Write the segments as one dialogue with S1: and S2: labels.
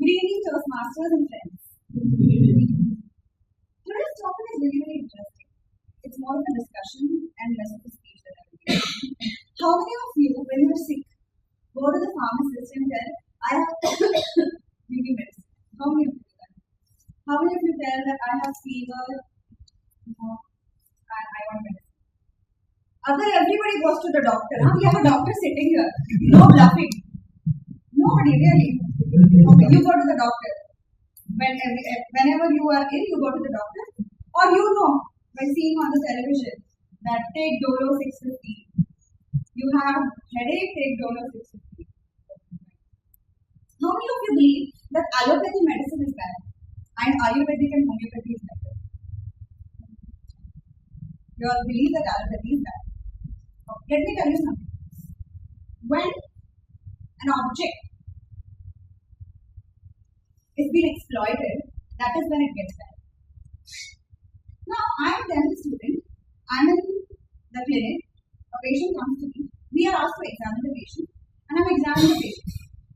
S1: Good evening, Toastmasters and friends. Today's topic is really, very interesting. It's more of a discussion and less of a speech that I will give. How many of you, when you're sick, go to the pharmacist and tell, I have give me medicine? How many of you do that? How many of you tell that I have fever, and I want medicine? Everybody goes to the doctor. Huh? We have a doctor sitting here. No bluffing. Nobody really. Okay, you go to the doctor. Whenever you are ill, you go to the doctor. Or you know, by seeing on the television, that take Dolo 650. You have headache, take Dolo 650. How many of you believe that allopathy medicine is bad and Ayurvedic and homeopathy is better? You all believe that allopathy is bad. Let me tell you something. When an object is being exploited, that is when it gets bad. Now, I am a dental student. I am in the clinic. A patient comes to me. We are asked to examine the patient, and I am examining the patient.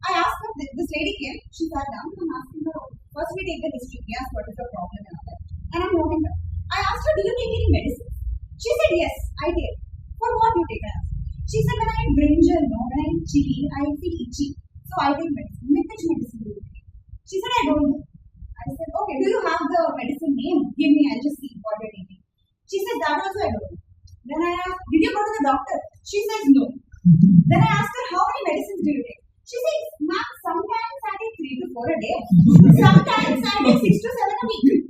S1: I asked her, this lady came, she sat down, and I am asking her, first we take the history, we ask what is the problem and all that. And I am noting her. I asked her, do you take any medicine? She said, yes, I take. For what you take? I asked. She said, when I eat brinjal, when I eat chili, I feel itchy. So I take medicine. Which medicine do you take? She said, I don't know. I said, okay, do you have the medicine name? Give me, I'll just see what you're taking. She said, that also I don't know. Then I asked, did you go to the doctor? She says, no. Then I asked her, how many medicines do you take? She says, ma'am, sometimes I take 3 to 4 a day. Sometimes I take 6 to 7 a week.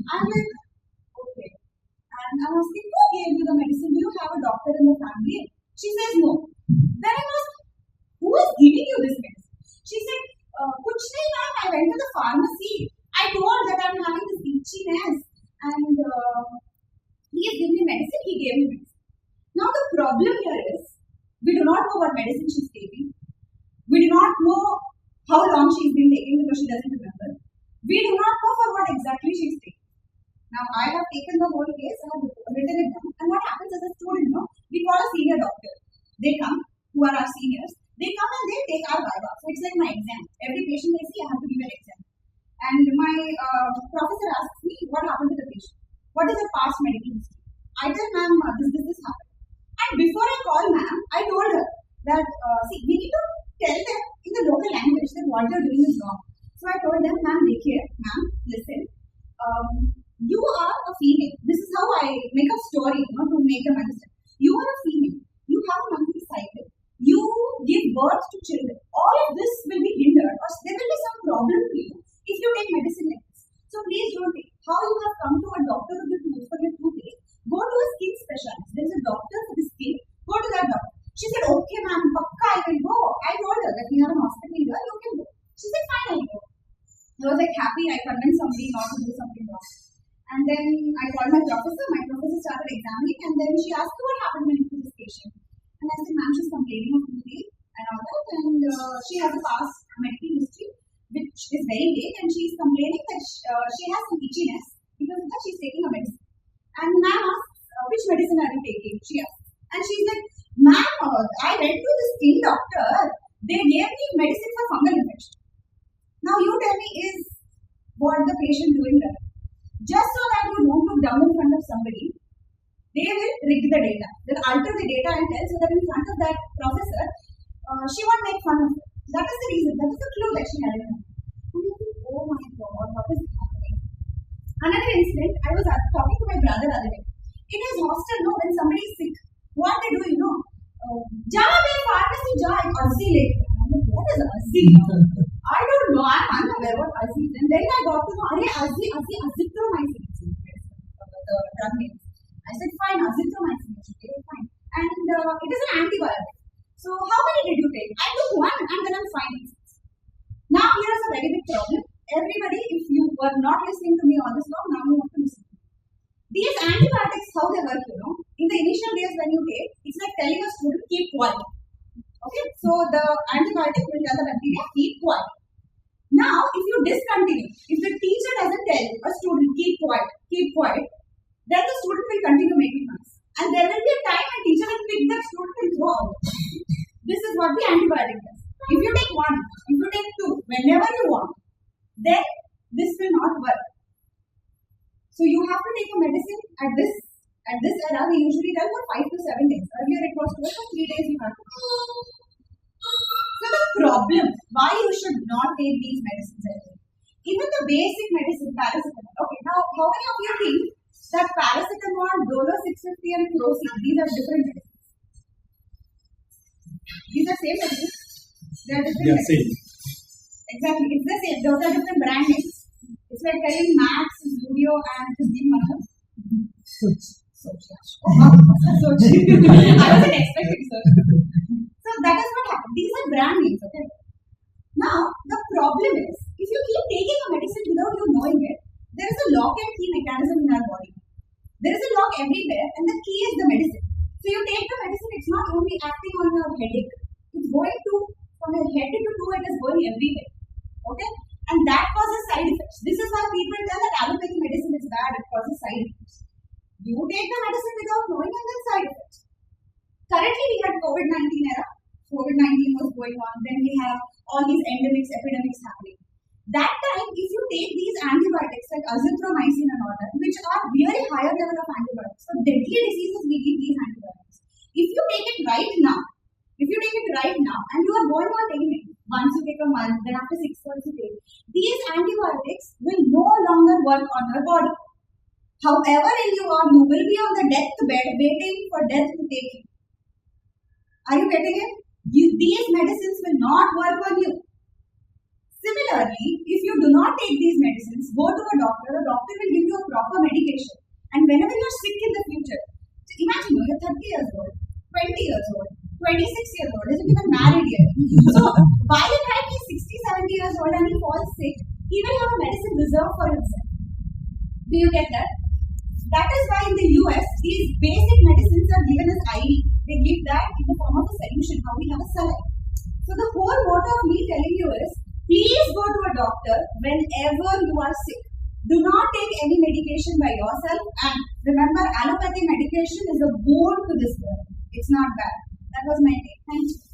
S1: I'm like, okay. And I'm asking, who gave you the medicine? Do you have a doctor in the family? She says, no. Then I asked, who is giving you this medicine? She said, kuch nahi ma'am, I went to the pharmacy. I told that I'm having this itchiness and he has given me medicine, he gave me medicine. Now the problem here is, we do not know what medicine she's taking. We do not know how long she's been taking because she doesn't remember. We do not know for what exactly she's taking. Now I have taken the whole case, I have written it down. And what happens as a student, we call a senior doctor. They come, who are our seniors. They come and they take our viva. So it's like my exam. Every patient I see, I have to give an exam. And my professor asks me, what happened to the patient? What is the past medical history? I tell ma'am, this happened. And before I call ma'am, I told her that, we need to tell them in the local language that what they're doing is wrong. So I told them, ma'am, ma'am, listen, you are a female. This is how I make a story, to make them understand. You are a female. You have a monthly cycle. You give birth to children. All of this will be hindered or there will be some problem to you if you take medicine like this. So please don't take. How you have come to a doctor of the tooth for your toothache, go to a skin specialist. There is a doctor for the skin. Go to that doctor. She said, okay ma'am, pakka, I will go. I told her that we have an hospital here, you can go. She said, fine, I'll go. I was like happy, I convinced somebody not to do something wrong. And then I called my professor started examining and then she asked what happened when you took this patient. And I said, ma'am, she's complaining of toothache and all that and she has a past medical history which is very vague and she's complaining that she has some itchiness because of that she's taking a medicine. And ma'am asked, which medicine are you taking? She asked. And she's like, ma'am, I went to the skin doctor. They gave me medicine for fungal infection. Now you tell me, is what the patient doing that? Just so that you don't look down in front of somebody, they will rig the data. They'll alter the data and tell so that in front of that professor, she won't make fun of it. That is the reason. That is the clue that she had in her. And you think, oh my God, what is happening? Another incident, I was talking to my brother the other day. In his hostel, when somebody is sick, what they do, ja mein pharmacy ja, Azzi le. What is Azzi? I don't know. I'm unaware what Azzi is. And then I got to know, azithromycin. The drug name. I said, fine, azithromycin. Okay, fine. And it is an antibiotic. So how many did you take? I took one and then I'm fine. Now here is a very big problem. Everybody, if you were not listening to me all this long, now you have to listen. These antibiotics, how they work, in the initial days when you take, it's like telling a student, keep quiet. Okay, so the antibiotic will tell the bacteria, keep quiet. Now, if you discontinue, if the teacher doesn't tell a student, keep quiet, then the student will continue making noise. And there will be a time when teacher will pick that student and throw out. This is what the antibiotic does. If you take one, if you take two, whenever you want, then this will not work. So you have to take a medicine at this era. We usually tell for 5 to 7 days. Earlier it was 12 or 3 days you have to take. So the problem, why you should not take these medicines every day? Even the basic medicine, paracetamol. Okay, now how many of you think that paracetamol, Dolo 650 and Crocin, these are different medicines? These are same medicines? They are different medicines.
S2: Same.
S1: Exactly, it's the same. Those are different brand names. It's like telling Max, Studio and Hubli Mother. Sochi. I wasn't expecting Sochi. So that is what happened. These are brand names, okay? Now, the problem is, if you keep taking a medicine without you knowing it, there is a lock and key mechanism in our body. There is a lock everywhere, and the key is the medicine. So you take the medicine, it's not only acting on your headache. It's going to, from your head to toe, it is going everywhere. Okay? And that causes side effects. This is why people tell that allopathic medicine is bad, it causes side effects. You take the medicine without knowing and then side effects. Currently, we had COVID-19 era. COVID-19 was going on. Then we have all these endemics, epidemics happening. That time, if you take these antibiotics like azithromycin and all that, which are really higher level of antibiotics, for deadly diseases, we give these antibiotics. If you take it right now, and you are going on taking it, once you take a month, then after 6 months you take, these antibiotics will no longer work on your body. However you will be on the deathbed waiting for death to take you. Are you getting it? These medicines will not work on you. Similarly, if you do not take these medicines, go to a doctor will give you a proper medication. And whenever you're sick in the future, imagine you're 30 years old, 20 years old, 26 years old, isn't even married yet. So, by the time he's 60, 70 years old and he falls sick, he will have a medicine reserved for himself. Do you get that? That is why in the US, these basic medicines are given as IV. They give that in the form of a solution, how we have a saline. So the whole motto of me telling you is, please go to a doctor whenever you are sick. Do not take any medication by yourself, and remember, allopathic medication is a boon to this world. It's not bad. That was my take. Thank you.